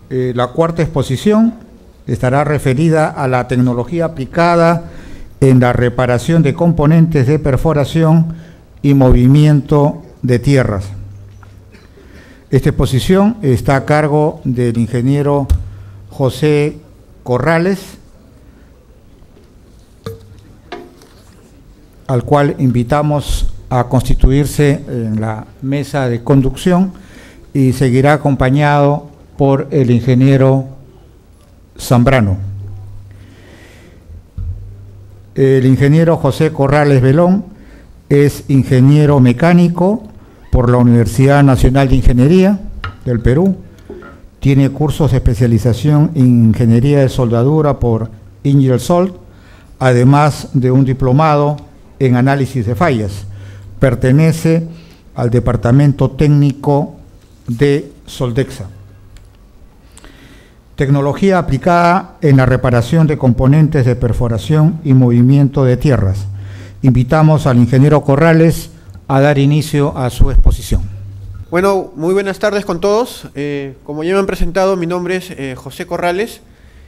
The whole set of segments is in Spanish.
La cuarta exposición estará referida a la tecnología aplicada en la reparación de componentes de perforación y movimiento de tierras. Esta exposición está a cargo del ingeniero José Corrales, al cual invitamos a constituirse en la mesa de conducción y seguirá acompañado por el ingeniero Zambrano. El ingeniero José Corrales Belón es ingeniero mecánico por la Universidad Nacional de Ingeniería del Perú. Tiene cursos de especialización en ingeniería de soldadura por Ingersoll, además de un diplomado en análisis de fallas. Pertenece al departamento técnico de Soldexa. Tecnología aplicada en la reparación de componentes de perforación y movimiento de tierras. Invitamos al ingeniero Corrales a dar inicio a su exposición. Bueno, muy buenas tardes con todos. Como ya me han presentado, mi nombre es José Corrales.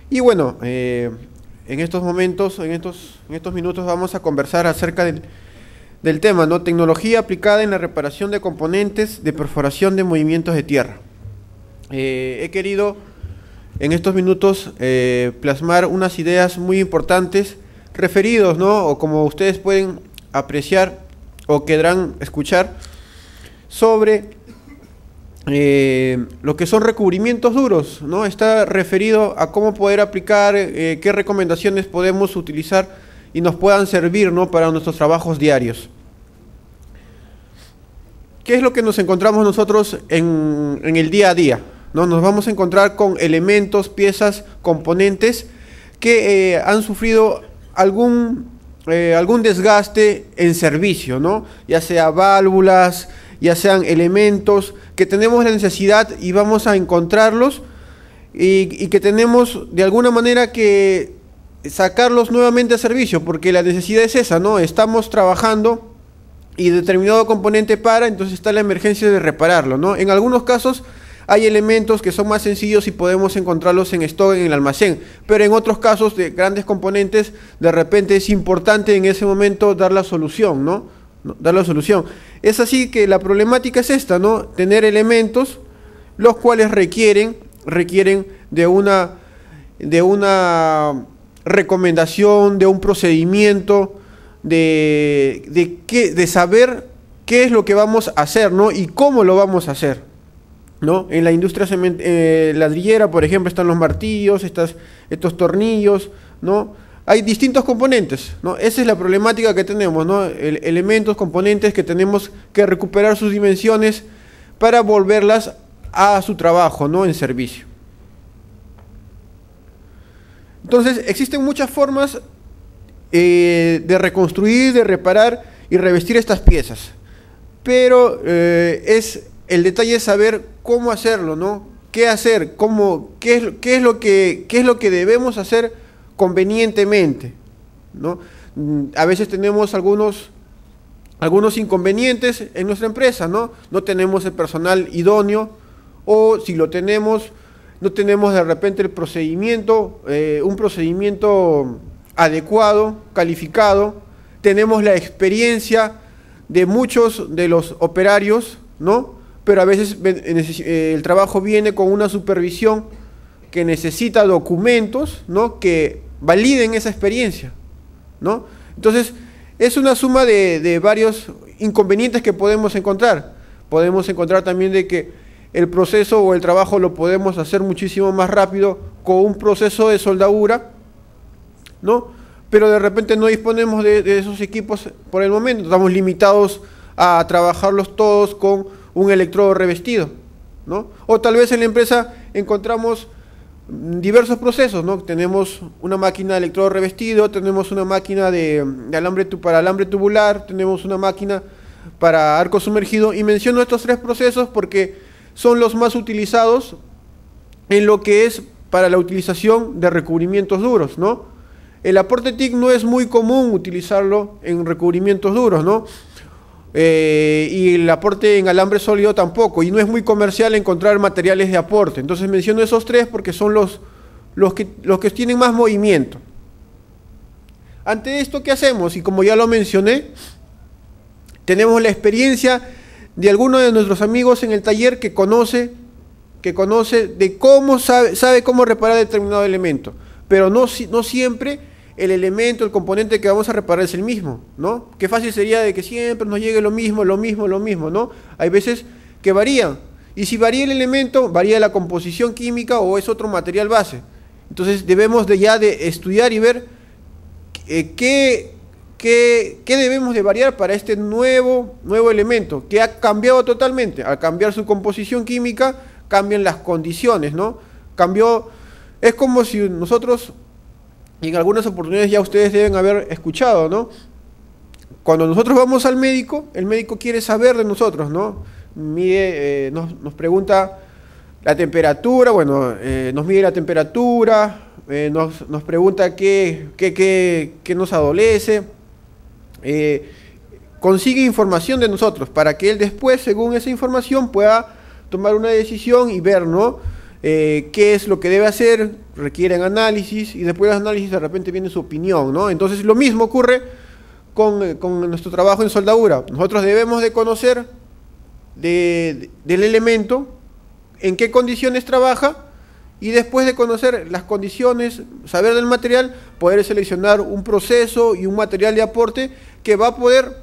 Y bueno, en estos momentos, en estos minutos vamos a conversar acerca del tema, ¿no? Tecnología aplicada en la reparación de componentes de perforación de movimientos de tierra. He querido en estos minutos plasmar unas ideas muy importantes referidos, ¿no? O como ustedes pueden apreciar o querrán escuchar sobre lo que son recubrimientos duros, ¿no? Está referido a cómo poder aplicar, qué recomendaciones podemos utilizar y nos puedan servir, ¿no? Para nuestros trabajos diarios. ¿Qué es lo que nos encontramos nosotros en el día a día, ¿no? Nos vamos a encontrar con elementos, piezas, componentes que han sufrido algún desgaste en servicio, ¿no? Ya sea válvulas, ya sean elementos que tenemos la necesidad y vamos a encontrarlos y que tenemos de alguna manera que sacarlos nuevamente a servicio, porque la necesidad es esa, ¿no? Estamos trabajando y determinado componente para, entonces está la emergencia de repararlo, ¿no? En algunos casos hay elementos que son más sencillos y podemos encontrarlos en stock en el almacén, pero en otros casos de grandes componentes, de repente es importante en ese momento dar la solución, ¿no? Dar la solución. Es así que la problemática es esta, ¿no? Tener elementos los cuales requieren de una recomendación, de un procedimiento, de saber qué es lo que vamos a hacer, ¿no? Y cómo lo vamos a hacer, ¿no? En la industria ladrillera, por ejemplo, están los martillos, estos tornillos, ¿no? Hay distintos componentes, ¿no? Esa es la problemática que tenemos, ¿no? Elementos, componentes que tenemos que recuperar sus dimensiones para volverlas a su trabajo, ¿no? En servicio. Entonces, existen muchas formas de reconstruir, de reparar y revestir estas piezas. Pero el detalle es saber cómo hacerlo, ¿no? ¿Qué hacer? ¿Qué es lo que debemos hacer convenientemente, ¿no? A veces tenemos algunos inconvenientes en nuestra empresa, ¿no? No tenemos el personal idóneo, o si lo tenemos, no tenemos de repente el procedimiento, un procedimiento adecuado, calificado. Tenemos la experiencia de muchos de los operarios, ¿no? Pero a veces el trabajo viene con una supervisión que necesita documentos, ¿no? Que validen esa experiencia, ¿no? Entonces, es una suma de varios inconvenientes que podemos encontrar. Podemos encontrar también de que el proceso o el trabajo lo podemos hacer muchísimo más rápido con un proceso de soldadura, ¿no? Pero de repente no disponemos de esos equipos por el momento. Estamos limitados a trabajarlos todos con un electrodo revestido, ¿no? O tal vez en la empresa encontramos diversos procesos, ¿no? Tenemos una máquina de electrodo revestido, tenemos una máquina para alambre tubular, tenemos una máquina para arco sumergido, y menciono estos tres procesos porque son los más utilizados en lo que es para la utilización de recubrimientos duros, ¿no? El aporte TIC no es muy común utilizarlo en recubrimientos duros, ¿no? y el aporte en alambre sólido tampoco, y no es muy comercial encontrar materiales de aporte. Entonces menciono esos tres porque son los que tienen más movimiento. Ante esto, ¿qué hacemos? Y como ya lo mencioné, tenemos la experiencia de alguno de nuestros amigos en el taller que conoce de cómo sabe cómo reparar determinado elemento, pero no siempre el elemento, el componente que vamos a reparar es el mismo, ¿no? Qué fácil sería de que siempre nos llegue lo mismo, ¿no? Hay veces que varían, y si varía el elemento, varía la composición química o es otro material base. Entonces debemos de estudiar y ver qué debemos de variar para este nuevo elemento, que ha cambiado totalmente. Al cambiar su composición química, cambian las condiciones, ¿no? Es como si nosotros, y en algunas oportunidades ya ustedes deben haber escuchado, ¿no? Cuando nosotros vamos al médico, el médico quiere saber de nosotros, ¿no? Nos pregunta la temperatura, nos mide la temperatura, nos pregunta qué nos adolece, consigue información de nosotros para que él después, según esa información, pueda tomar una decisión y ver, ¿no? Qué es lo que debe hacer, requieren análisis, y después del análisis de repente viene su opinión, ¿no? Entonces lo mismo ocurre con nuestro trabajo en soldadura. Nosotros debemos de conocer del elemento, en qué condiciones trabaja, y después de conocer las condiciones, saber del material, poder seleccionar un proceso y un material de aporte que va a poder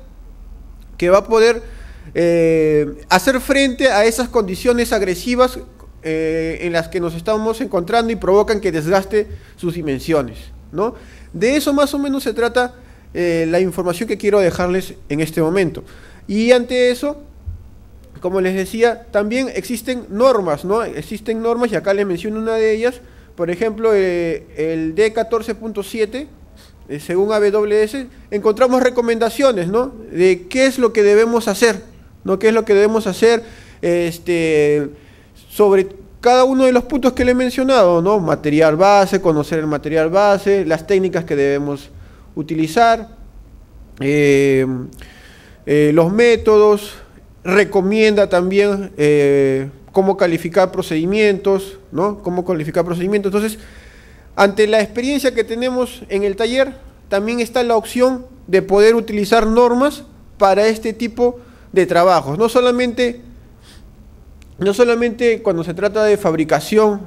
hacer frente a esas condiciones agresivas en las que nos estamos encontrando y provocan que desgaste sus dimensiones, ¿no? De eso más o menos se trata la información que quiero dejarles en este momento. Y ante eso, como les decía, también existen normas, ¿no? Existen normas, y acá les menciono una de ellas. Por ejemplo, el D14.7, según AWS, encontramos recomendaciones, ¿no? De qué es lo que debemos hacer, ¿no? Qué es lo que debemos hacer sobre cada uno de los puntos que le he mencionado, ¿no? Material base, conocer el material base, las técnicas que debemos utilizar, los métodos. Recomienda también cómo calificar procedimientos, ¿no? Cómo calificar procedimientos. Entonces, ante la experiencia que tenemos en el taller, también está la opción de poder utilizar normas para este tipo de trabajos. No solamente cuando se trata de fabricación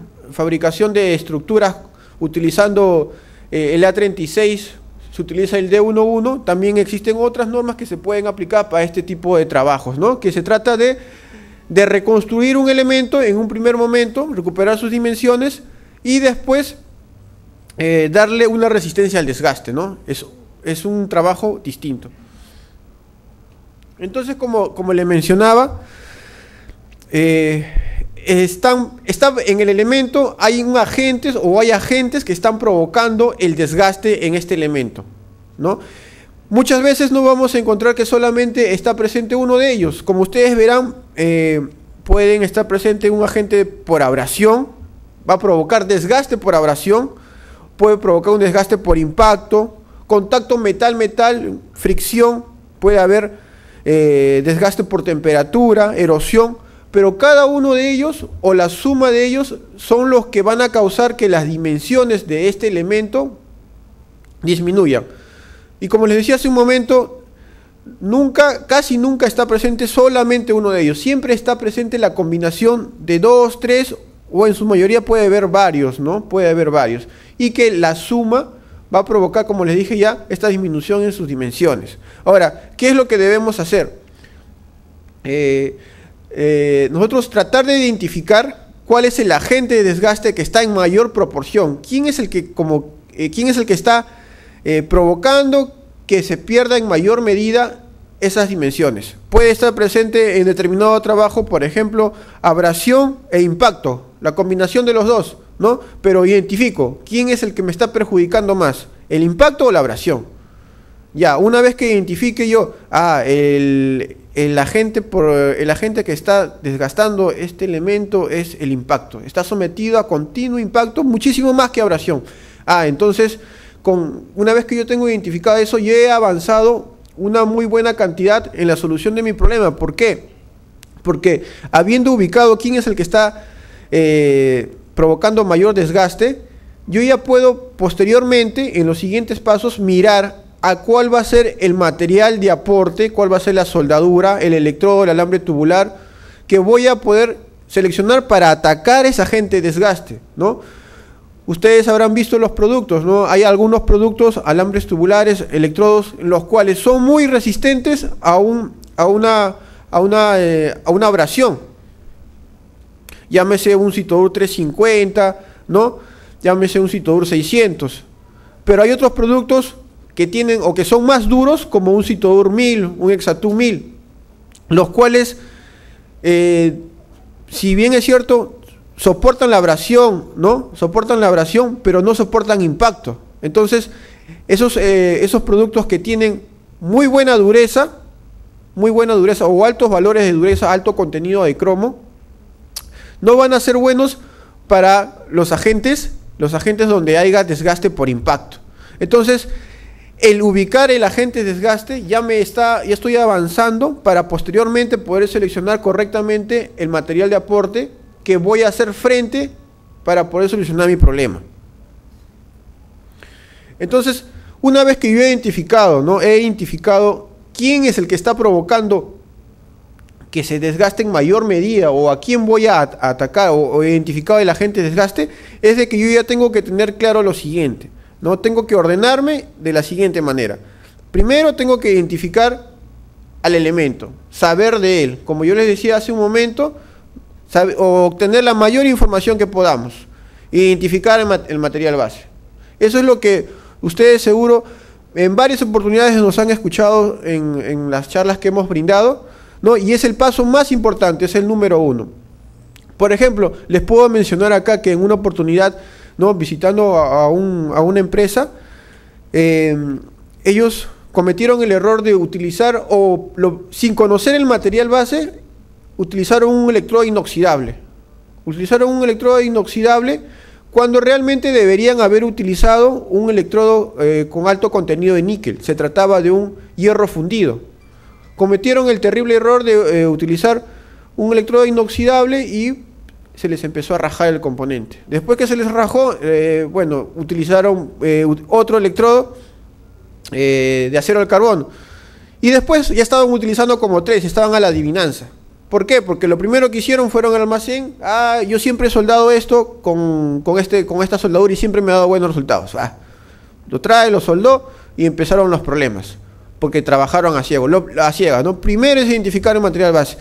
de estructuras utilizando el A36, se utiliza el D11, también existen otras normas que se pueden aplicar para este tipo de trabajos, ¿no? Que se trata de reconstruir un elemento en un primer momento, recuperar sus dimensiones y después darle una resistencia al desgaste, ¿no? Es un trabajo distinto. Entonces, como le mencionaba, está en el elemento, hay agentes que están provocando el desgaste en este elemento, ¿no? Muchas veces no vamos a encontrar que solamente está presente uno de ellos. Como ustedes verán, pueden estar presente un agente por abrasión, va a provocar desgaste por abrasión, puede provocar un desgaste por impacto, contacto metal-metal, fricción, puede haber desgaste por temperatura, erosión. Pero cada uno de ellos, o la suma de ellos, son los que van a causar que las dimensiones de este elemento disminuyan. Y como les decía hace un momento, casi nunca está presente solamente uno de ellos. Siempre está presente la combinación de 2, 3, o en su mayoría puede haber varios, ¿no? Puede haber varios. Y que la suma va a provocar, como les dije ya, esta disminución en sus dimensiones. Ahora, ¿qué es lo que debemos hacer? Nosotros tratar de identificar cuál es el agente de desgaste que está en mayor proporción, quién es el que está provocando que se pierda en mayor medida esas dimensiones. Puede estar presente en determinado trabajo, por ejemplo, abrasión e impacto, la combinación de los dos, ¿no? Pero identifico quién es el que me está perjudicando más, el impacto o la abrasión. Ya, una vez que identifique yo, el agente que está desgastando este elemento es el impacto. Está sometido a continuo impacto, muchísimo más que abrasión. Entonces, una vez que yo tengo identificado eso, yo he avanzado una muy buena cantidad en la solución de mi problema. ¿Por qué? Porque habiendo ubicado quién es el que está provocando mayor desgaste, yo ya puedo posteriormente, en los siguientes pasos, mirar a cuál va a ser el material de aporte, cuál va a ser la soldadura, el electrodo, el alambre tubular, que voy a poder seleccionar para atacar ese agente de desgaste, ¿no? Ustedes habrán visto los productos, ¿no? Hay algunos productos, alambres tubulares, electrodos, los cuales son muy resistentes a una abrasión. Llámese un Citodur 350, ¿no? Llámese un Citodur 600. Pero hay otros productos que tienen o que son más duros, como un Citodur 1000, un Exatu 1000, los cuales, si bien es cierto, soportan la abrasión, ¿no? Soportan la abrasión, pero no soportan impacto. Entonces, esos productos que tienen muy buena dureza o altos valores de dureza, alto contenido de cromo, no van a ser buenos para los agentes donde haya desgaste por impacto. Entonces, el ubicar el agente de desgaste ya estoy avanzando para posteriormente poder seleccionar correctamente el material de aporte que voy a hacer frente para poder solucionar mi problema. Entonces, una vez que yo he identificado quién es el que está provocando que se desgaste en mayor medida, o a quién voy a atacar, o identificado el agente de desgaste, es de que yo ya tengo que tener claro lo siguiente, ¿no? Tengo que ordenarme de la siguiente manera. Primero tengo que identificar al elemento, saber de él, como yo les decía hace un momento, obtener la mayor información que podamos, identificar el material base. Eso es lo que ustedes seguro en varias oportunidades nos han escuchado en las charlas que hemos brindado, ¿no? Y es el paso más importante, es el número 1. Por ejemplo, les puedo mencionar acá que en una oportunidad, ¿no?, visitando a una empresa, ellos cometieron el error de utilizar, sin conocer el material base, utilizaron un electrodo inoxidable. Utilizaron un electrodo inoxidable cuando realmente deberían haber utilizado un electrodo con alto contenido de níquel. Se trataba de un hierro fundido. Cometieron el terrible error de utilizar un electrodo inoxidable y se les empezó a rajar el componente. Después que se les rajó, utilizaron otro electrodo de acero al carbono. Y después ya estaban utilizando como 3, estaban a la adivinanza. ¿Por qué? Porque lo primero que hicieron fueron al almacén. Yo siempre he soldado esto con esta soldadura y siempre me ha dado buenos resultados. Lo soldó y empezaron los problemas. Porque trabajaron a ciegas, ¿no? Primero es identificar el material base.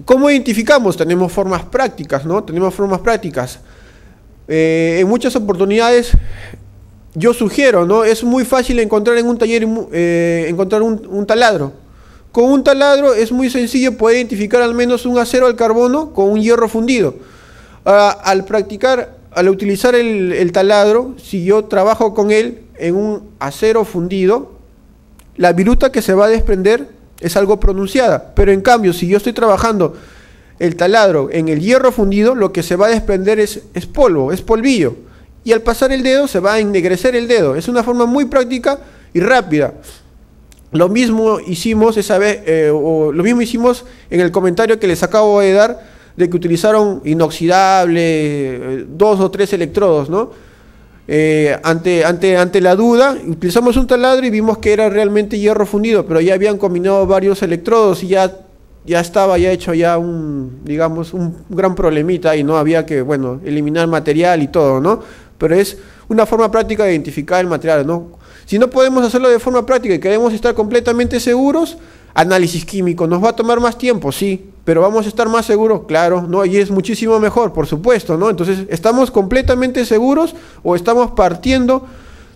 ¿Cómo identificamos? Tenemos formas prácticas, ¿no? Tenemos formas prácticas. En muchas oportunidades yo sugiero, ¿no? Es muy fácil encontrar en un taller encontrar un taladro. Con un taladro es muy sencillo poder identificar al menos un acero al carbono con un hierro fundido. Al utilizar el taladro, si yo trabajo con él en un acero fundido, la viruta que se va a desprender es algo pronunciada. Pero en cambio, si yo estoy trabajando el taladro en el hierro fundido, lo que se va a desprender es polvo, es polvillo. Y al pasar el dedo se va a ennegrecer el dedo. Es una forma muy práctica y rápida. Lo mismo hicimos esa vez, lo mismo hicimos en el comentario que les acabo de dar, de que utilizaron inoxidable, 2 o 3 electrodos, ¿no? Ante la duda, utilizamos un taladro y vimos que era realmente hierro fundido, pero ya habían combinado varios electrodos y ya estaba hecho un gran problemita y no había que, eliminar material y todo, ¿no? Pero es una forma práctica de identificar el material, ¿no? Si no podemos hacerlo de forma práctica y queremos estar completamente seguros, análisis químico. ¿Nos va a tomar más tiempo? Sí, pero vamos a estar más seguros, claro, ¿no? Y es muchísimo mejor, por supuesto, ¿no? Entonces, ¿estamos completamente seguros o estamos partiendo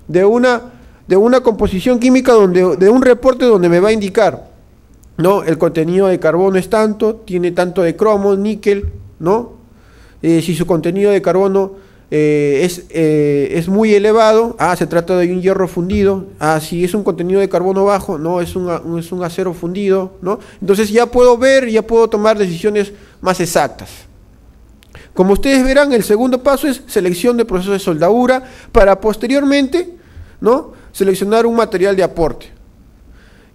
de una composición química de un reporte donde me va a indicar, ¿no? El contenido de carbono es tanto, tiene tanto de cromo, níquel, ¿no? Si su contenido de carbono es muy elevado, se trata de un hierro fundido. Si es un contenido de carbono bajo, no, es un acero fundido, ¿no? Entonces ya puedo ver, ya puedo tomar decisiones más exactas. Como ustedes verán, el segundo paso es selección de procesos de soldadura para posteriormente, ¿no?, seleccionar un material de aporte.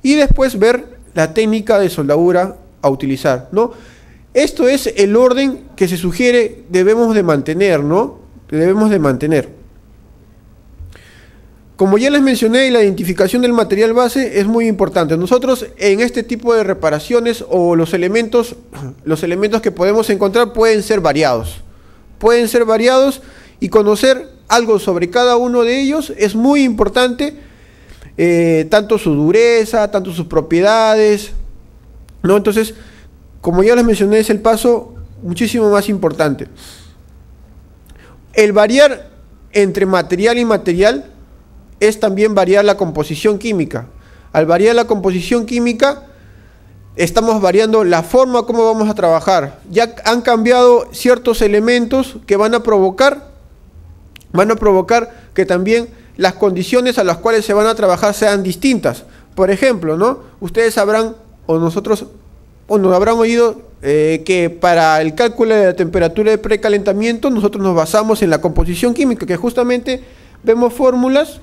y después ver la técnica de soldadura a utilizar, ¿no? Esto es el orden que se sugiere debemos de mantener, ¿no? Debemos de mantener. Como ya les mencioné, la identificación del material base es muy importante. Nosotros en este tipo de reparaciones o los elementos que podemos encontrar pueden ser variados. Pueden ser variados y conocer algo sobre cada uno de ellos es muy importante, tanto su dureza, tanto sus propiedades, ¿no? Entonces, como ya les mencioné, es el paso muchísimo más importante. El variar entre material y material es también variar la composición química. Al variar la composición química, estamos variando la forma como vamos a trabajar. Ya han cambiado ciertos elementos que van a provocar que también las condiciones a las cuales se van a trabajar sean distintas. Por ejemplo, ¿no? Ustedes sabrán, o nosotros, o nos habrán oído que para el cálculo de la temperatura de precalentamiento nosotros nos basamos en la composición química, que justamente vemos fórmulas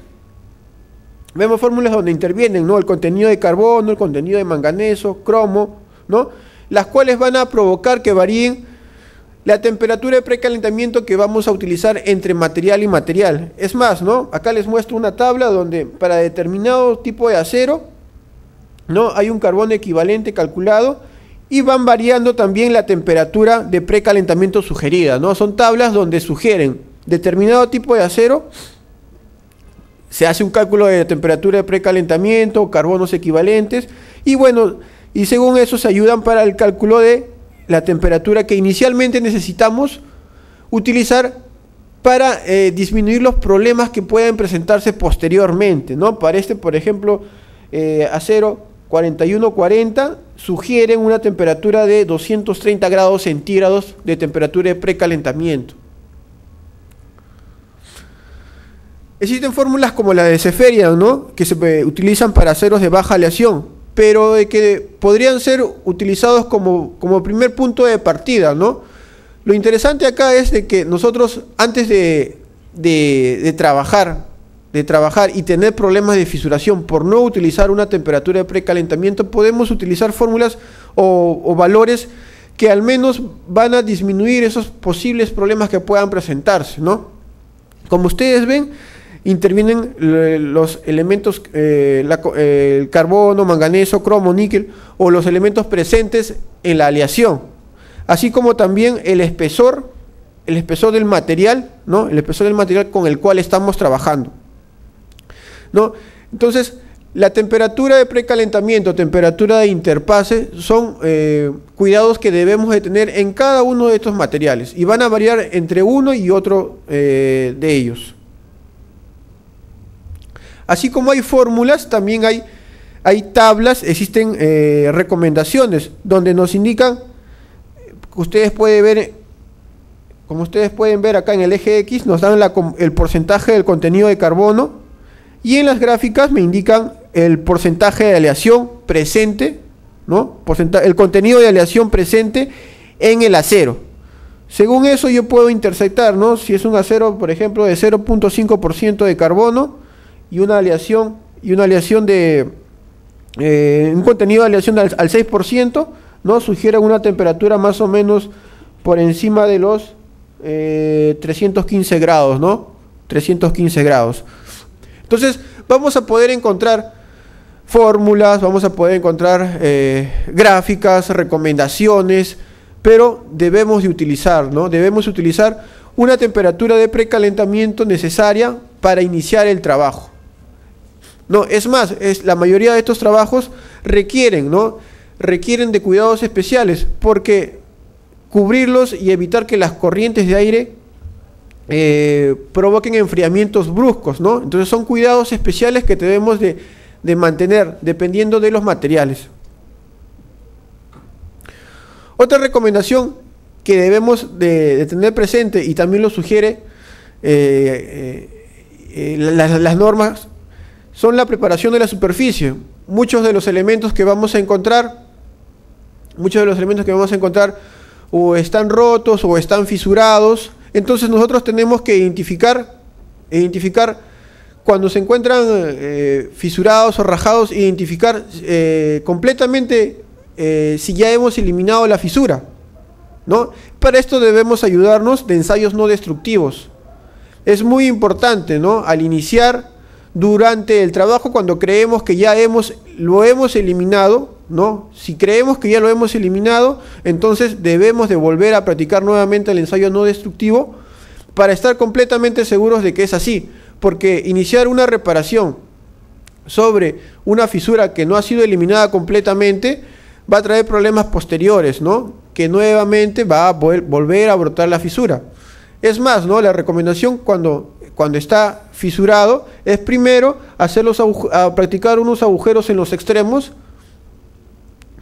donde intervienen, ¿no? El contenido de carbono, el contenido de manganeso, cromo, ¿no? Las cuales van a provocar que varíen la temperatura de precalentamiento que vamos a utilizar entre material y material. Es más, ¿no? Acá les muestro una tabla donde para determinado tipo de acero, ¿no? Hay un carbono equivalente calculado y van variando también la temperatura de precalentamiento sugerida, ¿no? Son tablas donde sugieren determinado tipo de acero, se hace un cálculo de temperatura de precalentamiento, carbonos equivalentes, y bueno, y según eso se ayudan para el cálculo de la temperatura que inicialmente necesitamos utilizar para disminuir los problemas que pueden presentarse posteriormente, ¿no? Para este, por ejemplo, acero 4140, sugieren una temperatura de 230 grados centígrados de temperatura de precalentamiento. Existen fórmulas como la de Seferian, ¿no? Que se utilizan para aceros de baja aleación, pero de que podrían ser utilizados como primer punto de partida, ¿no? Lo interesante acá es de que nosotros, antes de trabajar y tener problemas de fisuración por no utilizar una temperatura de precalentamiento, podemos utilizar fórmulas o valores que al menos van a disminuir esos posibles problemas que puedan presentarse, ¿no? Como ustedes ven, intervienen los elementos, el carbono, manganeso, cromo, níquel, o los elementos presentes en la aleación, así como también el espesor del material, ¿no? El espesor del material con el cual estamos trabajando, ¿no? Entonces, la temperatura de precalentamiento, temperatura de interfase, son cuidados que debemos de tener en cada uno de estos materiales, y van a variar entre uno y otro de ellos. Así como hay fórmulas, también hay tablas, existen recomendaciones, donde nos indican, ustedes pueden ver, como ustedes pueden ver acá en el eje X, nos dan el porcentaje del contenido de carbono, y en las gráficas me indican el porcentaje de aleación presente, ¿no? El contenido de aleación presente en el acero. Según eso yo puedo interceptar, ¿no? Si es un acero, por ejemplo, de 0.5% de carbono, y una aleación de un contenido de aleación al 6%, ¿no? Sugiere una temperatura más o menos por encima de los 315 grados, ¿no? 315 grados. Entonces, vamos a poder encontrar fórmulas, vamos a poder encontrar gráficas, recomendaciones, pero debemos de utilizar, ¿no? Debemos utilizar una temperatura de precalentamiento necesaria para iniciar el trabajo. No, es más, la mayoría de estos trabajos requieren, ¿no? Requieren de cuidados especiales, porque cubrirlos y evitar que las corrientes de aire provoquen enfriamientos bruscos, ¿no? Entonces son cuidados especiales que debemos de mantener dependiendo de los materiales. Otra recomendación que debemos de tener presente, y también lo sugiere las normas, son la preparación de la superficie. Muchos de los elementos que vamos a encontrar o están rotos o están fisurados. Entonces nosotros tenemos que identificar cuando se encuentran fisurados o rajados, identificar completamente si ya hemos eliminado la fisura, ¿no? Para esto debemos ayudarnos de ensayos no destructivos. Es muy importante, ¿no? Al iniciar, durante el trabajo, cuando creemos que ya lo hemos eliminado, ¿no? Si creemos que ya lo hemos eliminado, entonces debemos de volver a practicar nuevamente el ensayo no destructivo para estar completamente seguros de que es así. Porque iniciar una reparación sobre una fisura que no ha sido eliminada completamente va a traer problemas posteriores, ¿no? Que nuevamente va a volver a brotar la fisura. Es más, ¿no? La recomendación cuando está fisurado es primero practicar unos agujeros en los extremos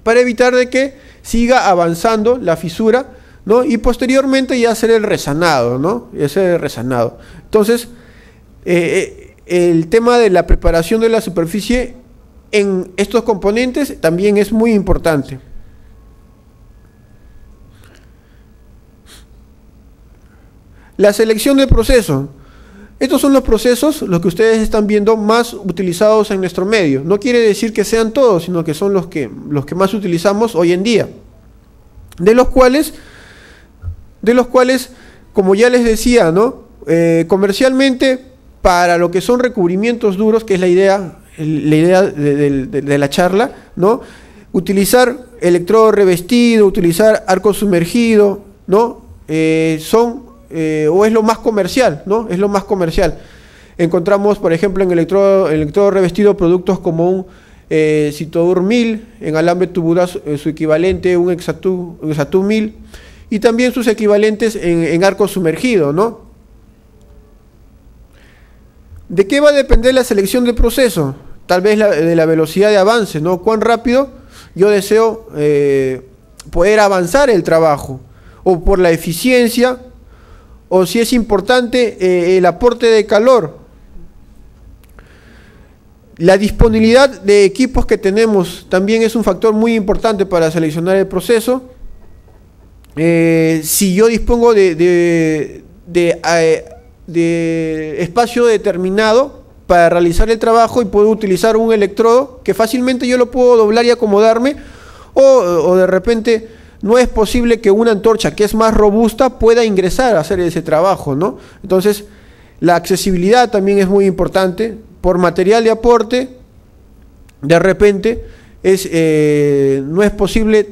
para evitar de que siga avanzando la fisura, ¿no? Y posteriormente ya hacer el resanado, ¿no? Entonces, el tema de la preparación de la superficie en estos componentes también es muy importante. La selección del proceso. Estos son los procesos, los que ustedes están viendo, más utilizados en nuestro medio. No quiere decir que sean todos, sino que son los que más utilizamos hoy en día. De los cuales, como ya les decía, ¿no? Comercialmente, para lo que son recubrimientos duros, que es la idea de la charla, ¿no? Utilizar electrodo revestido, utilizar arco sumergido, ¿no? O es lo más comercial, ¿no? Es lo más comercial. Encontramos, por ejemplo, en electrodo revestido productos como un Citodur 1000, en alambre tubular su equivalente, un Exatu 1000, y también sus equivalentes en arco sumergido, ¿no? ¿De qué va a depender la selección del proceso? Tal vez de la velocidad de avance, ¿no? Cuán rápido yo deseo poder avanzar el trabajo, o por la eficiencia, o si es importante el aporte de calor. La disponibilidad de equipos que tenemos también es un factor muy importante para seleccionar el proceso. Si yo dispongo de espacio determinado para realizar el trabajo y puedo utilizar un electrodo que fácilmente yo lo puedo doblar y acomodarme, o de repente no es posible que una antorcha que es más robusta pueda ingresar a hacer ese trabajo, ¿no? Entonces, la accesibilidad también es muy importante. Por material de aporte, de repente, no es posible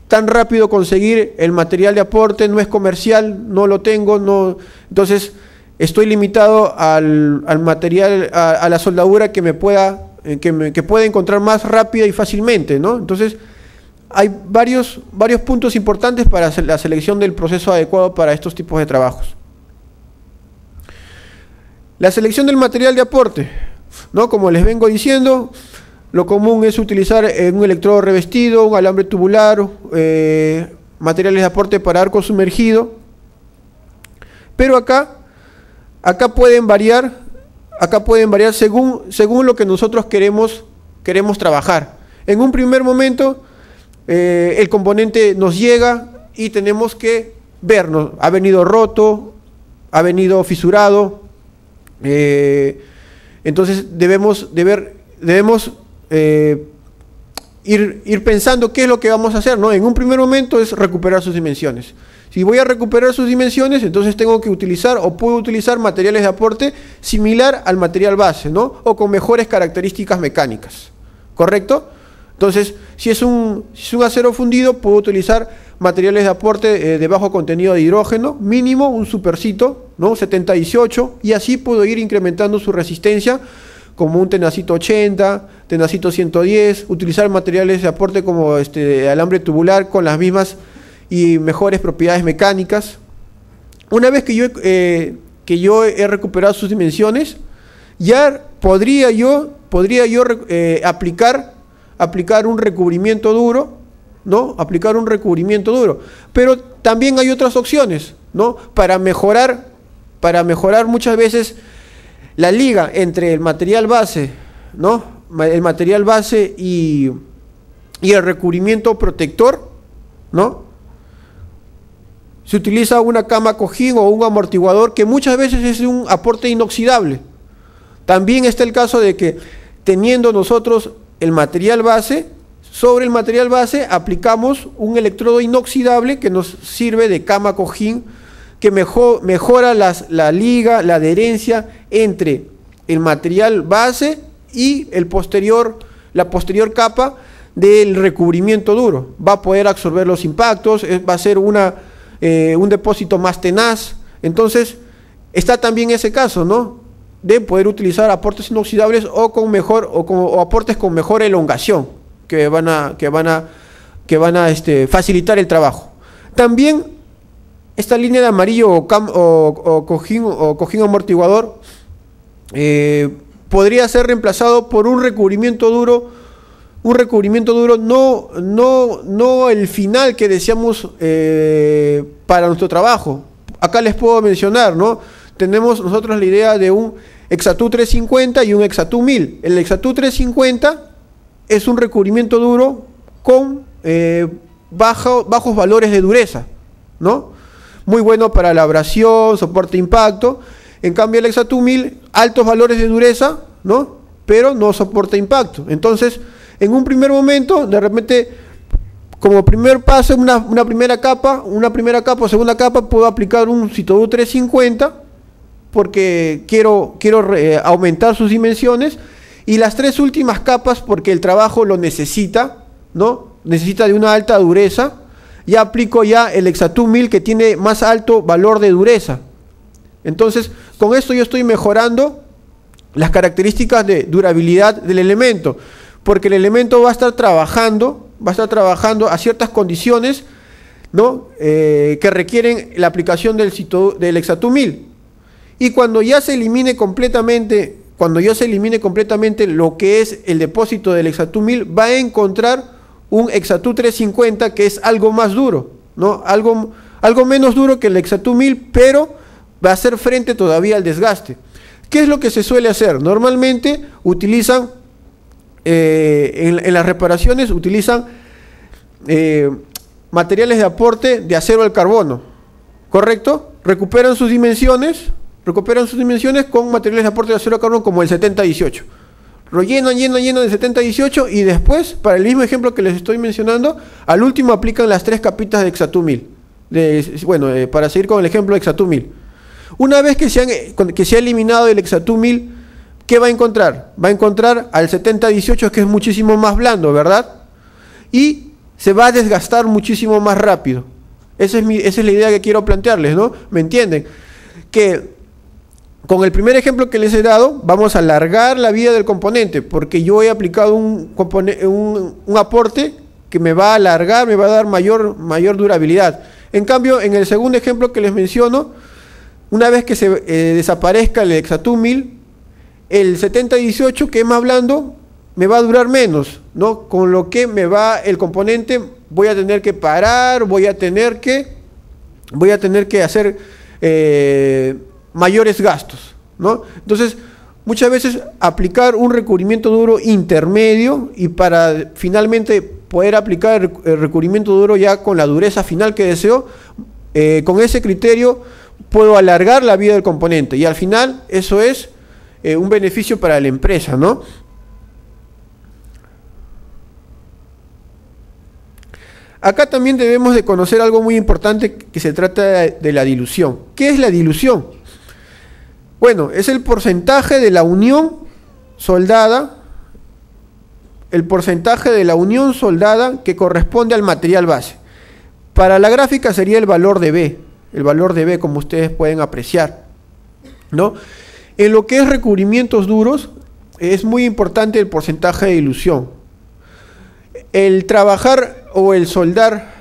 tan rápido conseguir el material de aporte, no es comercial, no lo tengo, no. Entonces, estoy limitado al material, a la soldadura que pueda encontrar más rápida y fácilmente, ¿no? Entonces, hay varios puntos importantes para la selección del proceso adecuado para estos tipos de trabajos. La selección del material de aporte, ¿no? Como les vengo diciendo, lo común es utilizar un electrodo revestido, un alambre tubular, materiales de aporte para arco sumergido. Pero acá pueden variar según lo que nosotros queremos trabajar. En un primer momento, el componente nos llega y tenemos que vernos. Ha venido roto, ha venido fisurado. Entonces debemos ir pensando qué es lo que vamos a hacer, ¿no? En un primer momento es recuperar sus dimensiones. Si voy a recuperar sus dimensiones, entonces tengo que utilizar o puedo utilizar materiales de aporte similar al material base, ¿no? O con mejores características mecánicas, ¿correcto? Entonces, si es un acero fundido, puedo utilizar materiales de aporte de bajo contenido de hidrógeno, mínimo un supercito, ¿no? 70-18, y así puedo ir incrementando su resistencia, como un tenacito 80, tenacito 110, utilizar materiales de aporte como alambre tubular con las mismas y mejores propiedades mecánicas. Una vez que yo he recuperado sus dimensiones, ya podría yo aplicar un recubrimiento duro, ¿no? Aplicar un recubrimiento duro. Pero también hay otras opciones, ¿no? Para mejorar muchas veces la liga entre el material base, ¿no? El material base y el recubrimiento protector, ¿no? Se utiliza una cama cojín o un amortiguador que muchas veces es un aporte inoxidable, También está el caso de que teniendo nosotros el material base, sobre el material base aplicamos un electrodo inoxidable que nos sirve de cama cojín, que mejora la liga, la adherencia entre el material base y la posterior capa del recubrimiento duro. Va a poder absorber los impactos, va a ser un depósito más tenaz. Entonces, está también ese caso, ¿no?, de poder utilizar aportes inoxidables o aportes con mejor elongación que van a facilitar el trabajo. También esta línea de amarillo o cojín amortiguador podría ser reemplazado por un recubrimiento duro, no el final que deseamos para nuestro trabajo. Acá les puedo mencionar, ¿no? Tenemos nosotros la idea de un Exatu 350 y un Exatu 1000. El Exatu 350 es un recubrimiento duro con bajos valores de dureza, ¿no? Muy bueno para la abrasión, soporte impacto. En cambio el Exatu 1000, altos valores de dureza, ¿no?, pero no soporta impacto. Entonces, en un primer momento, de repente, como primer paso, una primera capa o segunda capa, puedo aplicar un Citodu 350 porque quiero aumentar sus dimensiones, y las tres últimas capas porque el trabajo lo necesita, ¿no? Necesita de una alta dureza. Ya aplico el Exatu 1000 que tiene más alto valor de dureza. Entonces, con esto yo estoy mejorando las características de durabilidad del elemento, porque el elemento va a estar trabajando a ciertas condiciones, ¿no?, que requieren la aplicación del Exatu 1000. Y cuando ya se elimine completamente lo que es el depósito del Exatu 1000, va a encontrar un Exatu 350 que es algo más duro, ¿no?, algo menos duro que el Exatu 1000, pero va a hacer frente todavía al desgaste. ¿Qué es lo que se suele hacer? Normalmente utilizan, en las reparaciones, materiales de aporte de acero al carbono, ¿correcto? Recuperan sus dimensiones con materiales de aporte de acero al carbono como el 70-18. Lo llenan de 70-18 y después, para el mismo ejemplo que les estoy mencionando, al último aplican las tres capitas de Exatu 1000. Para seguir con el ejemplo de Exatu 1000. Una vez que se ha eliminado el Exatu 1000, ¿qué va a encontrar? Va a encontrar al 70-18, que es muchísimo más blando, ¿verdad? Y se va a desgastar muchísimo más rápido. Esa es la idea que quiero plantearles, ¿no? ¿Me entienden? Que con el primer ejemplo que les he dado, vamos a alargar la vida del componente, porque yo he aplicado un aporte que me va a alargar, me va a dar mayor durabilidad. En cambio, en el segundo ejemplo que les menciono, una vez que se desaparezca el Exatu 1000, el 70-18, que es más blando, me va a durar menos, ¿no? Con lo que el componente, voy a tener que parar, voy a tener que hacer mayores gastos, ¿no? Entonces, muchas veces aplicar un recubrimiento duro intermedio, y para finalmente poder aplicar el recubrimiento duro ya con la dureza final que deseo, con ese criterio puedo alargar la vida del componente, y al final eso es un beneficio para la empresa, ¿no? Acá también debemos de conocer algo muy importante, que se trata de la dilución. ¿Qué es la dilución? Bueno, es el porcentaje de la unión soldada, que corresponde al material base. Para la gráfica sería el valor de B, como ustedes pueden apreciar, ¿no? En lo que es recubrimientos duros, es muy importante el porcentaje de dilución. El trabajar o el soldar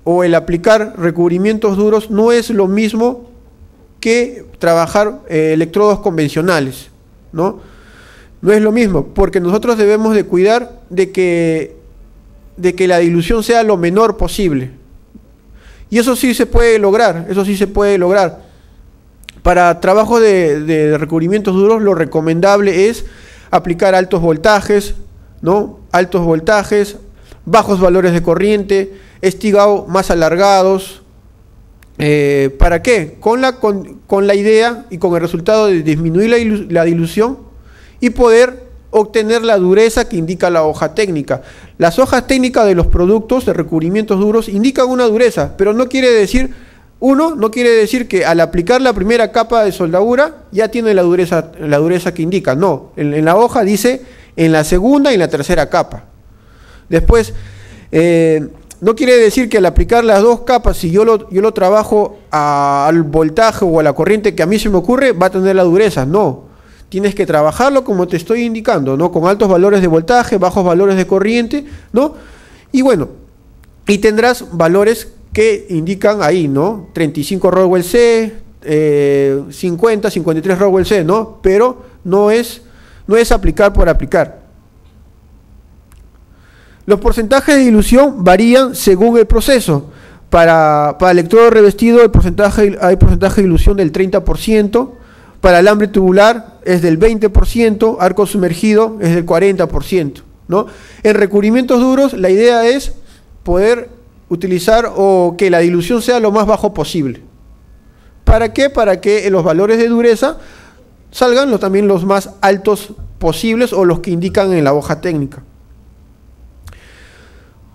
o el aplicar recubrimientos duros no es lo mismo que trabajar electrodos convencionales, ¿no? No es lo mismo, porque nosotros debemos de cuidar de que la dilución sea lo menor posible. Y eso sí se puede lograr, Para trabajos de recubrimientos duros, lo recomendable es aplicar altos voltajes, ¿no? Bajos valores de corriente, estigado más alargados. ¿Para qué? Con la idea y con el resultado de disminuir la dilución y poder obtener la dureza que indica la hoja técnica. Las hojas técnicas de los productos de recubrimientos duros indican una dureza, pero no quiere decir, no quiere decir que al aplicar la primera capa de soldadura ya tiene la dureza que indica. No, en la hoja dice en la segunda y en la tercera capa. Después, no quiere decir que al aplicar las dos capas, si yo lo trabajo al voltaje o a la corriente que a mí se me ocurre, va a tener la dureza. No. Tienes que trabajarlo como te estoy indicando, ¿no? Con altos valores de voltaje, bajos valores de corriente, ¿no? Y bueno, y tendrás valores que indican ahí, ¿no? 35 Rockwell C, 50, 53 Rockwell C, ¿no? Pero no es aplicar por aplicar. Los porcentajes de dilución varían según el proceso. Para electrodo revestido hay porcentaje de dilución del 30%. Para alambre tubular es del 20%, arco sumergido es del 40%, ¿no? En recubrimientos duros la idea es poder utilizar o que la dilución sea lo más bajo posible. ¿Para qué? Para que los valores de dureza salgan también los más altos posibles o los que indican en la hoja técnica.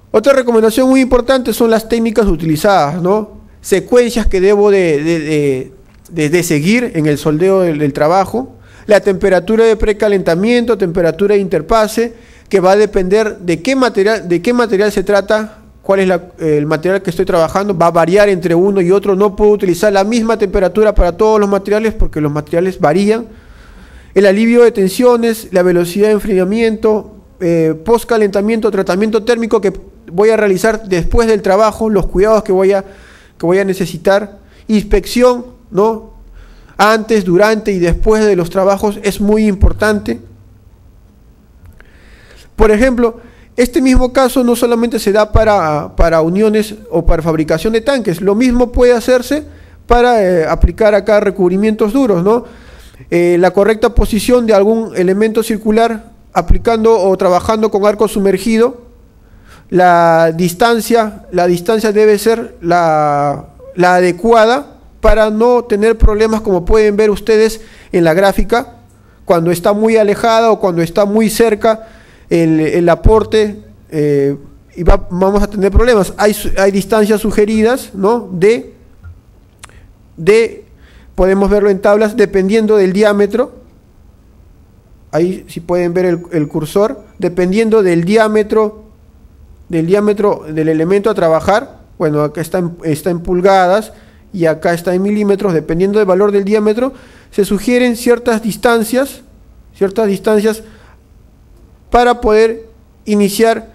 Otra recomendación muy importante son las técnicas utilizadas, ¿no? Secuencias que debo de seguir en el soldeo del trabajo, la temperatura de precalentamiento, temperatura de interfase, que va a depender de qué material se trata, cuál es el material que estoy trabajando, va a variar entre uno y otro, no puedo utilizar la misma temperatura para todos los materiales porque los materiales varían, el alivio de tensiones, la velocidad de enfriamiento, postcalentamiento, tratamiento térmico que voy a realizar después del trabajo, los cuidados que voy a necesitar, inspección, ¿no? Antes, durante y después de los trabajos es muy importante. Por ejemplo, este mismo caso no solamente se da para uniones o para fabricación de tanques, lo mismo puede hacerse para aplicar acá recubrimientos duros, ¿no? La correcta posición de algún elemento circular aplicando o trabajando con arco sumergido, la distancia debe ser la adecuada para no tener problemas como pueden ver ustedes en la gráfica, cuando está muy alejada o cuando está muy cerca el aporte, y vamos a tener problemas. Hay distancias sugeridas, ¿no? Podemos verlo en tablas dependiendo del diámetro. Ahí si pueden ver el cursor, dependiendo del diámetro del elemento a trabajar. Bueno, acá está en pulgadas y acá está en milímetros. Dependiendo del valor del diámetro, se sugieren ciertas distancias para poder iniciar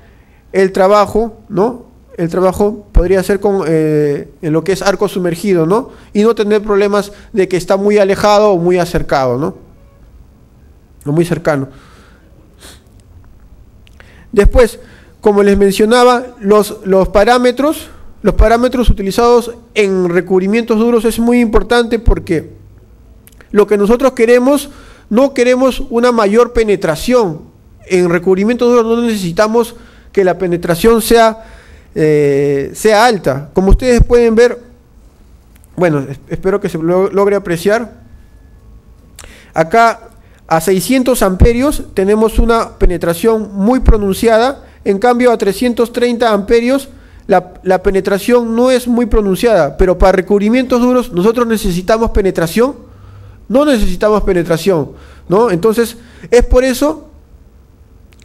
el trabajo, ¿no? El trabajo podría ser en lo que es arco sumergido, ¿no? Y no tener problemas de que está muy alejado o muy acercado, ¿no? O muy cercano. Después, como les mencionaba, los parámetros utilizados en recubrimientos duros es muy importante porque lo que nosotros queremos, no queremos una mayor penetración. En recubrimientos duros no necesitamos que la penetración sea alta. Como ustedes pueden ver, bueno, espero que se logre apreciar. Acá a 600 amperios tenemos una penetración muy pronunciada. En cambio a 330 amperios la penetración no es muy pronunciada. Pero para recubrimientos duros nosotros necesitamos penetración. No necesitamos penetración, ¿no? Entonces es por eso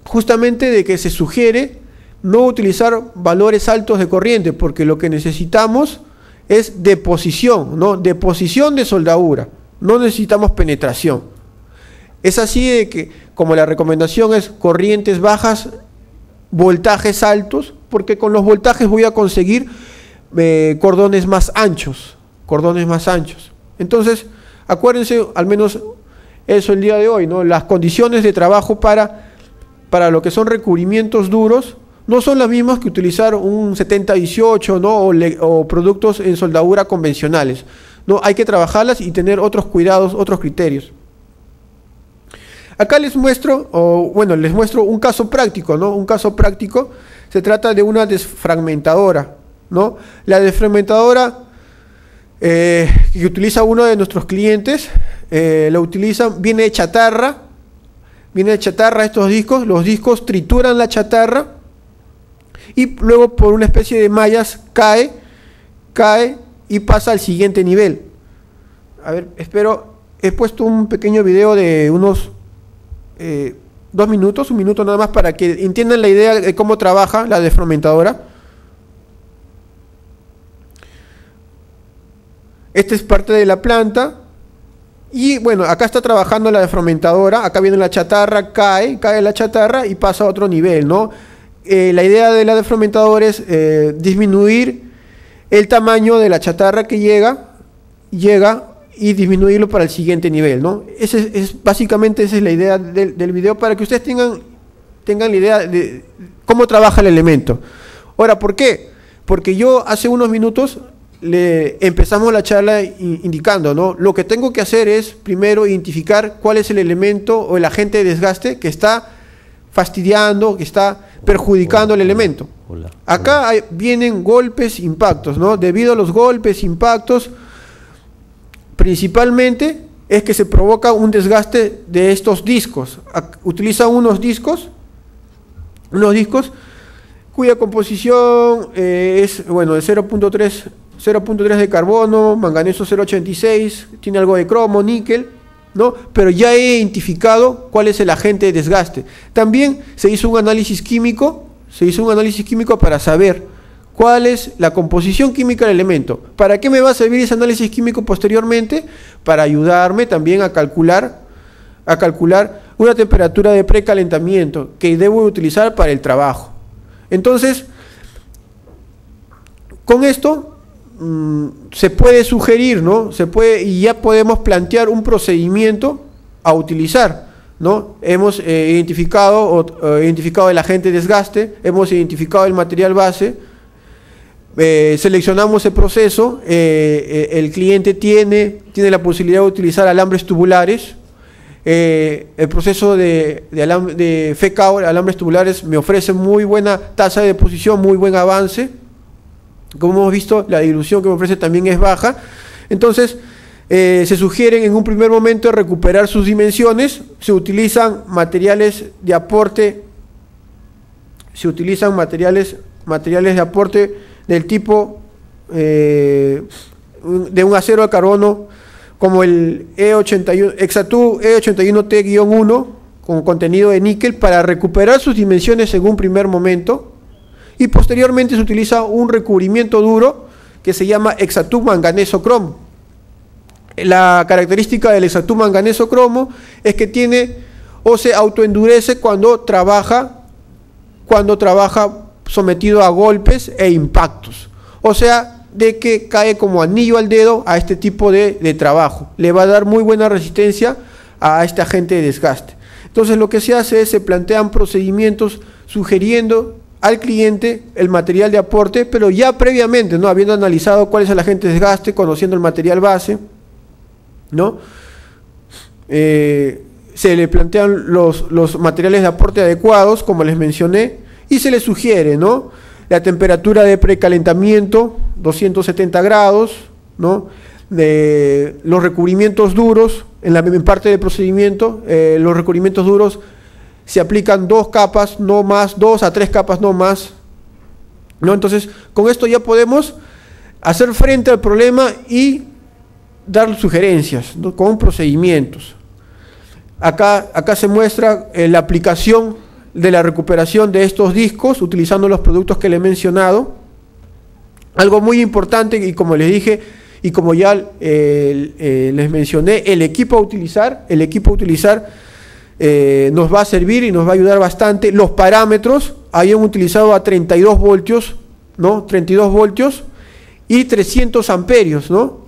justamente de que se sugiere no utilizar valores altos de corriente, porque lo que necesitamos es deposición, ¿no? Deposición de soldadura, no necesitamos penetración. Es así de que, como la recomendación es corrientes bajas, voltajes altos, porque con los voltajes voy a conseguir cordones más anchos. Entonces, acuérdense, al menos eso el día de hoy, ¿no? Las condiciones de trabajo para lo que son recubrimientos duros no son las mismas que utilizar un 70-18, ¿no? o productos en soldadura convencionales, ¿no? Hay que trabajarlas y tener otros cuidados, otros criterios. Acá les muestro un caso práctico, ¿no? Un caso práctico, se trata de una desfragmentadora, ¿no? La desfragmentadora que utiliza uno de nuestros clientes, viene de chatarra, viene de chatarra estos discos, los discos trituran la chatarra y luego por una especie de mallas cae y pasa al siguiente nivel. A ver, he puesto un pequeño video de unos 2 minutos, 1 minuto nada más, para que entiendan la idea de cómo trabaja la desfragmentadora. Esta es parte de la planta. Y bueno, acá está trabajando la desfragmentadora, acá viene la chatarra, cae la chatarra y pasa a otro nivel, ¿no? La idea de la desfragmentadora es disminuir el tamaño de la chatarra que llega y disminuirlo para el siguiente nivel, ¿no? Básicamente esa es la idea del video, para que ustedes tengan la idea de cómo trabaja el elemento. Ahora, ¿por qué? Porque yo hace unos minutos empezamos la charla indicando, ¿no? Lo que tengo que hacer es primero identificar cuál es el elemento o el agente de desgaste que está fastidiando, que está perjudicando el elemento. Acá vienen golpes, impactos, ¿no? Debido a los golpes, impactos, principalmente es que se provoca un desgaste de estos discos. Utiliza unos discos cuya composición es, bueno, de 0.3 de carbono, manganeso 0.86, tiene algo de cromo, níquel, ¿no? Pero ya he identificado cuál es el agente de desgaste. También se hizo un análisis químico para saber cuál es la composición química del elemento. ¿Para qué me va a servir ese análisis químico posteriormente? Para ayudarme también a calcular una temperatura de precalentamiento que debo utilizar para el trabajo. Entonces, con esto se puede sugerir, ¿no? Y ya podemos plantear un procedimiento a utilizar, ¿no? Hemos identificado el agente de desgaste, hemos identificado el material base, seleccionamos el proceso, el cliente tiene la posibilidad de utilizar alambres tubulares. El proceso de FECAO, alambres tubulares, me ofrece muy buena tasa de deposición, muy buen avance. Como hemos visto, la dilución que me ofrece también es baja. Entonces, se sugieren en un primer momento recuperar sus dimensiones. Se utilizan materiales de aporte. Materiales de aporte del tipo de un acero de carbono como el E81, Exatú E81T-1 con contenido de níquel, para recuperar sus dimensiones en un primer momento. Y posteriormente se utiliza un recubrimiento duro que se llama Exatú manganeso cromo. La característica del Exatú manganeso cromo es que se autoendurece cuando trabaja sometido a golpes e impactos. O sea, de que cae como anillo al dedo a este tipo de trabajo. Le va a dar muy buena resistencia a este agente de desgaste. Entonces lo que se hace es, se plantean procedimientos sugiriendo al cliente el material de aporte, pero ya previamente, ¿no? Habiendo analizado cuál es el agente de desgaste, conociendo el material base, ¿no? Se le plantean los materiales de aporte adecuados, como les mencioné, y se le sugiere, ¿no? La temperatura de precalentamiento, 270 grados, ¿no? De los recubrimientos duros, en parte del procedimiento, los recubrimientos duros se aplican 2 capas, no más, 2 a 3 capas, no más, ¿no? Entonces, con esto ya podemos hacer frente al problema y dar sugerencias, ¿no? Con procedimientos. Acá se muestra la aplicación de la recuperación de estos discos utilizando los productos que le he mencionado. Algo muy importante, y como les dije y como ya les mencioné, el equipo a utilizar nos va a servir y nos va a ayudar bastante. Los parámetros habían utilizado a 32 voltios, ¿no? 32 voltios y 300 amperios, ¿no?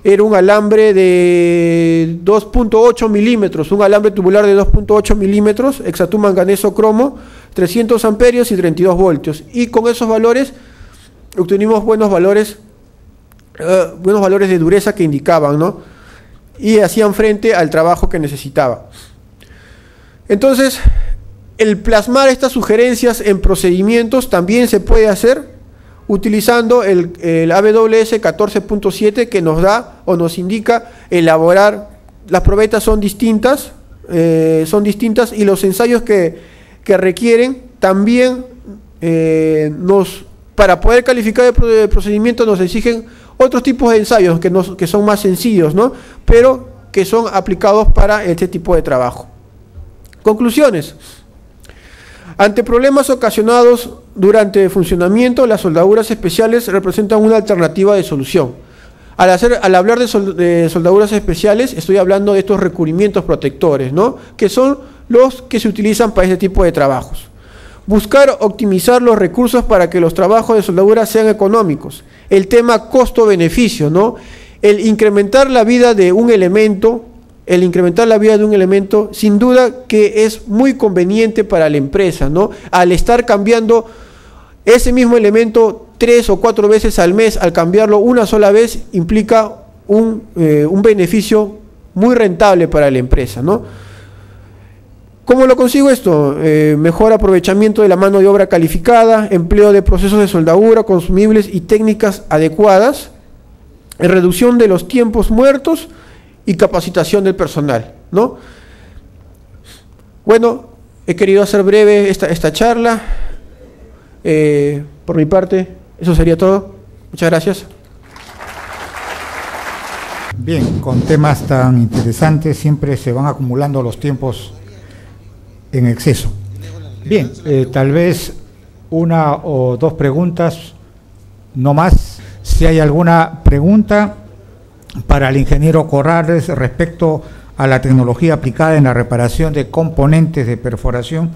Era un alambre de 2.8 milímetros, un alambre tubular de 2.8 milímetros, Exatú manganeso cromo, 300 amperios y 32 voltios. Y con esos valores obtuvimos buenos valores de dureza que indicaban, ¿no? Y hacían frente al trabajo que necesitaba. Entonces, el plasmar estas sugerencias en procedimientos también se puede hacer utilizando el AWS 14.7, que nos da o nos indica elaborar. Las probetas son distintas, son distintas y los ensayos que requieren también para poder calificar el procedimiento nos exigen otros tipos de ensayos que son más sencillos, ¿no? Pero que son aplicados para este tipo de trabajo. Conclusiones. Ante problemas ocasionados durante el funcionamiento, las soldaduras especiales representan una alternativa de solución. Al hablar de soldaduras especiales, estoy hablando de estos recubrimientos protectores, ¿no? Que son los que se utilizan para este tipo de trabajos. Buscar optimizar los recursos para que los trabajos de soldadura sean económicos. El tema costo-beneficio, ¿no? El incrementar la vida de un elemento, sin duda que es muy conveniente para la empresa, ¿no? Al estar cambiando ese mismo elemento 3 o 4 veces al mes, al cambiarlo una sola vez, implica un beneficio muy rentable para la empresa, ¿no? ¿Cómo lo consigo esto? Mejor aprovechamiento de la mano de obra calificada, empleo de procesos de soldadura, consumibles y técnicas adecuadas, reducción de los tiempos muertos y capacitación del personal, ¿no? Bueno, he querido hacer breve esta charla. Por mi parte, eso sería todo. Muchas gracias. Bien, con temas tan interesantes siempre se van acumulando los tiempos en exceso. Bien, tal vez una o dos preguntas, no más. Si hay alguna pregunta para el ingeniero Corrales respecto a la tecnología aplicada en la reparación de componentes de perforación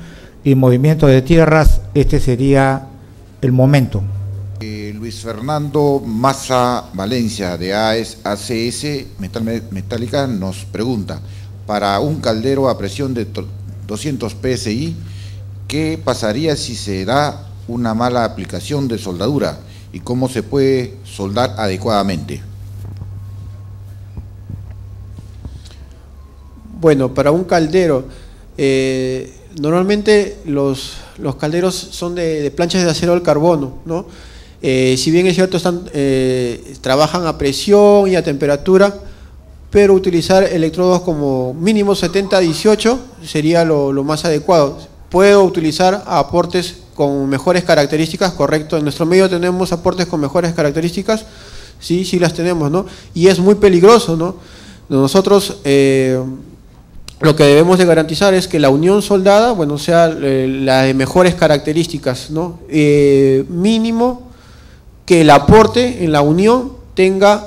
y movimiento de tierras, este sería el momento. Luis Fernando Maza Valencia de ACS Metálica nos pregunta: para un caldero a presión de 200 PSI, ¿qué pasaría si se da una mala aplicación de soldadura y cómo se puede soldar adecuadamente? Bueno, para un caldero, normalmente los calderos son de planchas de acero al carbono, ¿no? Si bien es cierto, trabajan a presión y a temperatura, pero utilizar electrodos como mínimo 70-18 sería lo más adecuado. Puedo utilizar aportes con mejores características, correcto. En nuestro medio tenemos aportes con mejores características, sí las tenemos, ¿no? Y es muy peligroso, ¿no? Nosotros lo que debemos de garantizar es que la unión soldada, bueno, sea la de mejores características, ¿no? Mínimo que el aporte en la unión tenga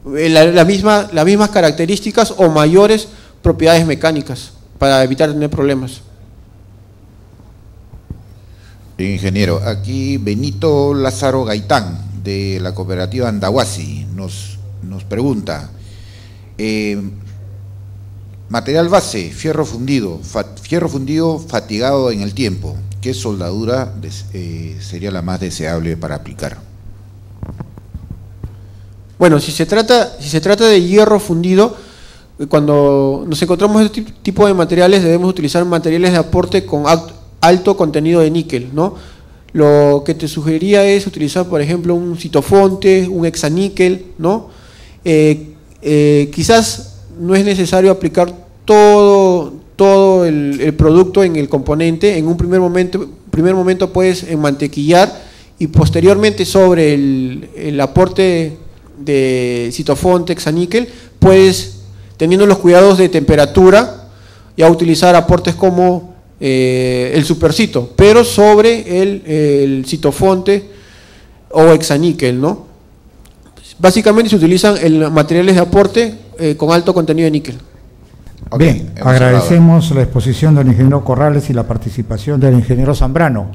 las mismas características o mayores propiedades mecánicas para evitar tener problemas. Ingeniero, aquí Benito Lázaro Gaitán de la cooperativa Andahuasi nos pregunta: material base, fierro fundido fatigado en el tiempo, ¿qué soldadura sería la más deseable para aplicar? Bueno, si se trata de hierro fundido, cuando nos encontramos este tipo de materiales debemos utilizar materiales de aporte con alto contenido de níquel, ¿no? Lo que te sugeriría es utilizar, por ejemplo, un citofonte, un hexaníquel, ¿no? Quizás no es necesario aplicar todo el producto en el componente. En un primer momento puedes enmantequillar y posteriormente sobre el aporte de citofonte, hexaníquel, puedes, teniendo los cuidados de temperatura, ya utilizar aportes como el supercito, pero sobre el citofonte o hexaníquel, ¿no? Básicamente se utilizan materiales de aporte con alto contenido de níquel. Okay, bien, agradecemos la exposición del ingeniero Corrales y la participación del ingeniero Zambrano.